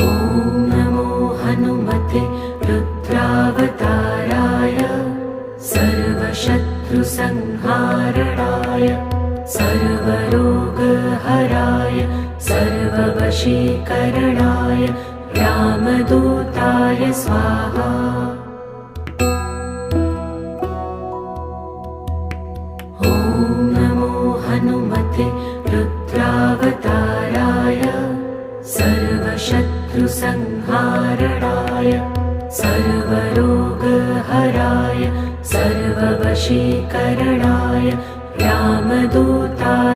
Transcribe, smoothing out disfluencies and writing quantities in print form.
ॐ नमो हनुमते रुद्रावताराय सर्वशत्रुसंहारणाय सर्वरोगहराय सर्ववशीकरणाय रामदूताय स्वाहा। ॐ नमो हनुमते